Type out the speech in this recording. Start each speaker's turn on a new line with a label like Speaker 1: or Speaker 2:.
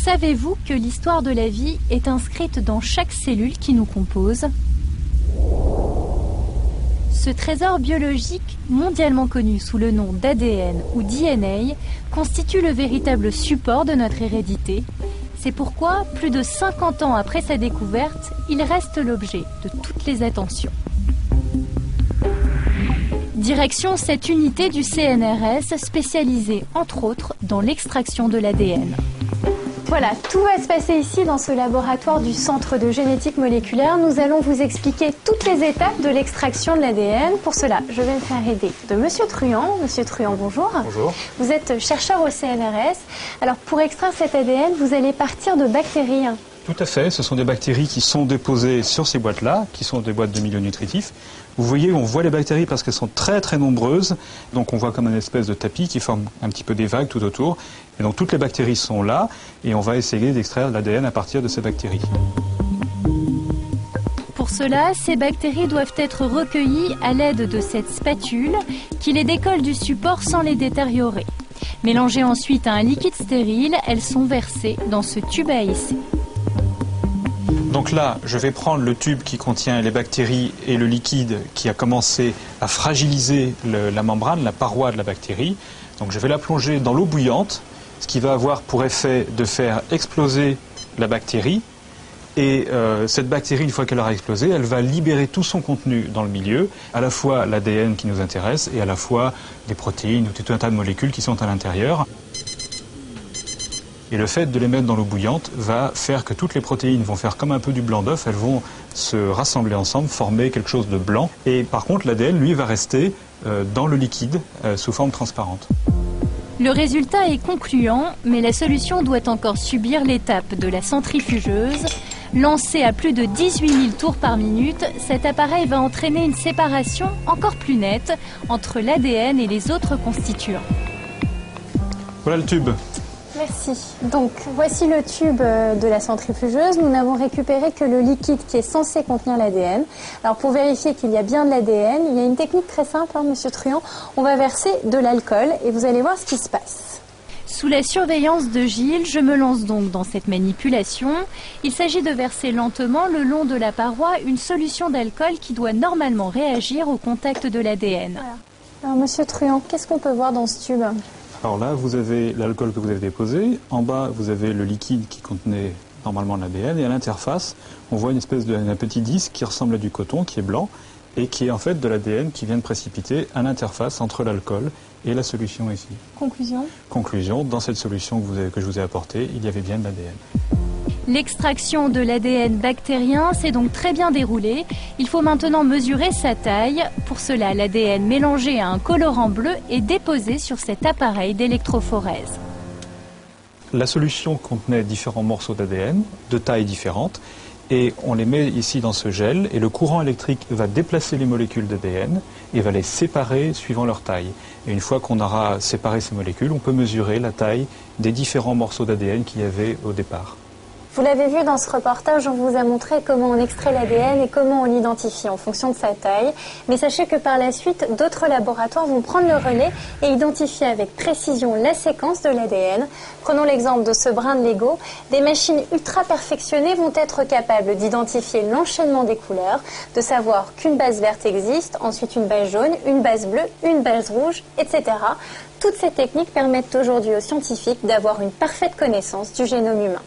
Speaker 1: Savez-vous que l'histoire de la vie est inscrite dans chaque cellule qui nous compose ? Ce trésor biologique, mondialement connu sous le nom d'ADN ou DNA, constitue le véritable support de notre hérédité. C'est pourquoi, plus de 50 ans après sa découverte, il reste l'objet de toutes les attentions. Direction cette unité du CNRS spécialisée, entre autres, dans l'extraction de l'ADN. Voilà, tout va se passer ici dans ce laboratoire du Centre de génétique moléculaire. Nous allons vous expliquer toutes les étapes de l'extraction de l'ADN. Pour cela, je vais me faire aider de Monsieur Truand. Monsieur Truand, bonjour.
Speaker 2: Bonjour.
Speaker 1: Vous êtes chercheur au CNRS. Alors, pour extraire cet ADN, vous allez partir de bactéries.
Speaker 2: Tout à fait, ce sont des bactéries qui sont déposées sur ces boîtes-là, qui sont des boîtes de milieux nutritifs. Vous voyez, on voit les bactéries parce qu'elles sont très très nombreuses, donc on voit comme une espèce de tapis qui forme un petit peu des vagues tout autour. Et donc toutes les bactéries sont là, et on va essayer d'extraire l'ADN à partir de ces bactéries.
Speaker 1: Pour cela, ces bactéries doivent être recueillies à l'aide de cette spatule qui les décolle du support sans les détériorer. Mélangées ensuite à un liquide stérile, elles sont versées dans ce tube à essai.
Speaker 2: Donc là, je vais prendre le tube qui contient les bactéries et le liquide qui a commencé à fragiliser la membrane, la paroi de la bactérie. Donc je vais la plonger dans l'eau bouillante, ce qui va avoir pour effet de faire exploser la bactérie. Et cette bactérie, une fois qu'elle aura explosé, elle va libérer tout son contenu dans le milieu, à la fois l'ADN qui nous intéresse et à la fois des protéines ou tout un tas de molécules qui sont à l'intérieur. Et le fait de les mettre dans l'eau bouillante va faire que toutes les protéines vont faire comme un peu du blanc d'œuf, elles vont se rassembler ensemble, former quelque chose de blanc. Et par contre, l'ADN, lui, va rester dans le liquide sous forme transparente.
Speaker 1: Le résultat est concluant, mais la solution doit encore subir l'étape de la centrifugeuse. Lancé à plus de 18 000 tours par minute, cet appareil va entraîner une séparation encore plus nette entre l'ADN et les autres constituants.
Speaker 2: Voilà le tube.
Speaker 1: Merci. Donc, voici le tube de la centrifugeuse. Nous n'avons récupéré que le liquide qui est censé contenir l'ADN. Alors, pour vérifier qu'il y a bien de l'ADN, il y a une technique très simple, Monsieur Truand. On va verser de l'alcool et vous allez voir ce qui se passe. Sous la surveillance de Gilles, je me lance donc dans cette manipulation. Il s'agit de verser lentement le long de la paroi une solution d'alcool qui doit normalement réagir au contact de l'ADN. Voilà. Alors, Monsieur Truand, qu'est-ce qu'on peut voir dans ce tube ?
Speaker 2: Alors là, vous avez l'alcool que vous avez déposé. En bas, vous avez le liquide qui contenait normalement l'ADN. Et à l'interface, on voit une espèce d'un petit disque qui ressemble à du coton, qui est blanc, et qui est en fait de l'ADN qui vient de précipiter à l'interface entre l'alcool et la solution ici.
Speaker 1: Conclusion ?
Speaker 2: Conclusion, dans cette solution que je vous ai apportée, il y avait bien de l'ADN.
Speaker 1: L'extraction de l'ADN bactérien s'est donc très bien déroulée. Il faut maintenant mesurer sa taille. Pour cela, l'ADN mélangé à un colorant bleu est déposé sur cet appareil d'électrophorèse.
Speaker 2: La solution contenait différents morceaux d'ADN de tailles différentes et on les met ici dans ce gel et le courant électrique va déplacer les molécules d'ADN et va les séparer suivant leur taille. Et une fois qu'on aura séparé ces molécules, on peut mesurer la taille des différents morceaux d'ADN qu'il y avait au départ.
Speaker 1: Vous l'avez vu dans ce reportage, on vous a montré comment on extrait l'ADN et comment on l'identifie en fonction de sa taille. Mais sachez que par la suite, d'autres laboratoires vont prendre le relais et identifier avec précision la séquence de l'ADN. Prenons l'exemple de ce brin de Lego. Des machines ultra perfectionnées vont être capables d'identifier l'enchaînement des couleurs, de savoir qu'une base verte existe, ensuite une base jaune, une base bleue, une base rouge, etc. Toutes ces techniques permettent aujourd'hui aux scientifiques d'avoir une parfaite connaissance du génome humain.